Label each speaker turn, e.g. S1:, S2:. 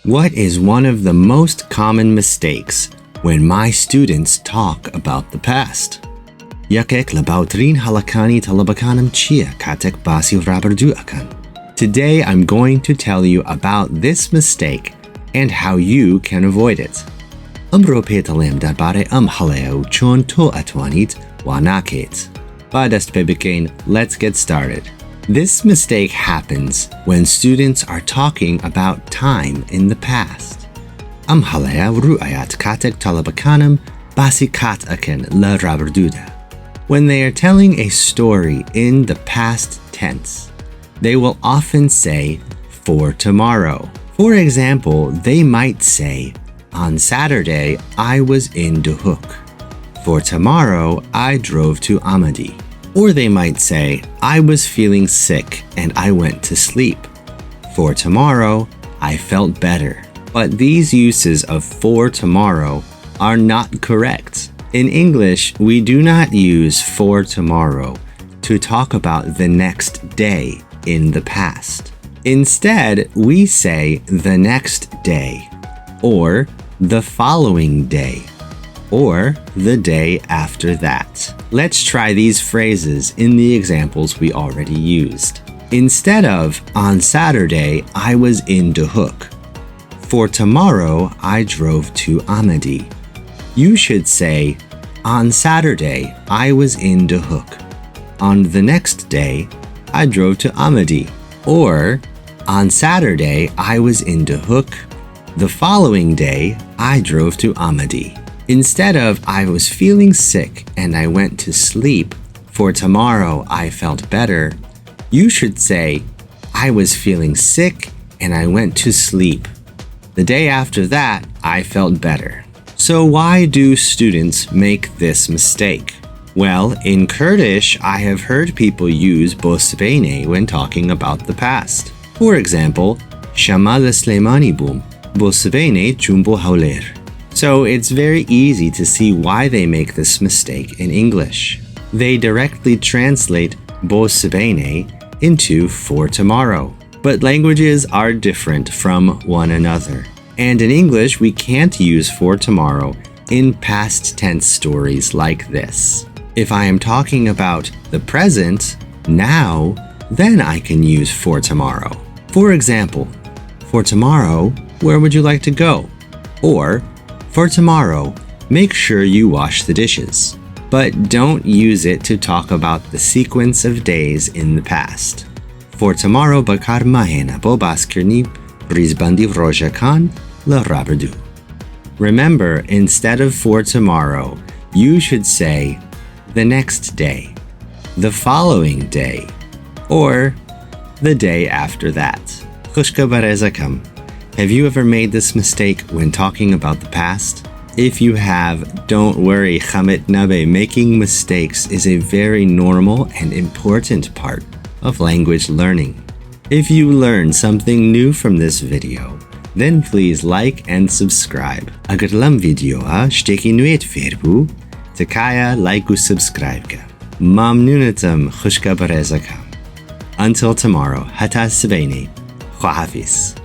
S1: What is one of the most common mistakes when my students talk about the past? یەکێک لە باوترین هەڵەکانی تەڵەبەکانم چییە کاتێک باسی ڕابردوو ئەکەن؟ Today I'm going to tell you about this mistake and how you can avoid it. ئەمڕۆ پێدەڵێم دەربارەی ئەم هەڵەیە و چۆن تۆ ئەتوانیت وا ناکەیت. با دەست پێ بکەین. Let's get started. This mistake happens when students are talking about time in the past. ئەم هەڵەیە ڕوو ئەیات کاتێک تەڵەبەکانم باسی کات ئەکەن لە ڕابردوودا. When they are telling a story in the past tense, they will often say, for tomorrow. For example, they might say, on Saturday, I was in De Hoek. For tomorrow, I drove to Amadi. Or they might say, I was feeling sick and I went to sleep. For tomorrow, I felt better. But these uses of for tomorrow are not correct. In English, we do not use for tomorrow to talk about the next day in the past. Instead, we say the next day, or the following day, or the day after that. Let's try these phrases in the examples we already used. Instead of, on Saturday, I was in De Hoek. For tomorrow, I drove to Amadi. You should say, on Saturday, I was in De Hoek. On the next day, I drove to Amadi. Or, on Saturday, I was in De Hoek. The following day, I drove to Amadi. Instead of, I was feeling sick and I went to sleep. For tomorrow, I felt better. You should say, I was feeling sick and I went to sleep. The day after that, I felt better. So why do students make this mistake? Well, in Kurdish, I have heard people use bosbene when talking about the past. For example, Shamal Sleimani boom, bosbene jumbo hauler. So it's very easy to see why they make this mistake in English. They directly translate bosbene into for tomorrow. But languages are different from one another. And in English, we can't use for tomorrow in past tense stories like this. If I am talking about the present, now, then I can use for tomorrow. For example, for tomorrow, where would you like to go? Or, for tomorrow, make sure you wash the dishes. But don't use it to talk about the sequence of days in the past. For tomorrow, bakar mahena bo baskirni brizbandi rojakan la raberdou. Remember, instead of for tomorrow, you should say the next day, the following day, or the day after that. Khushka barezakam. Have you ever made this mistake when talking about the past? If you have, don't worry, Khamit Nabe. Making mistakes is a very normal and important part of language learning. If you learned something new from this video, then please like and subscribe. Agar lam video shteki nuet fêrbû, tikaya like u subscribe ka. Mamnunatam khushka barezakam. Until tomorrow, hata sibeni. Khwahafiz.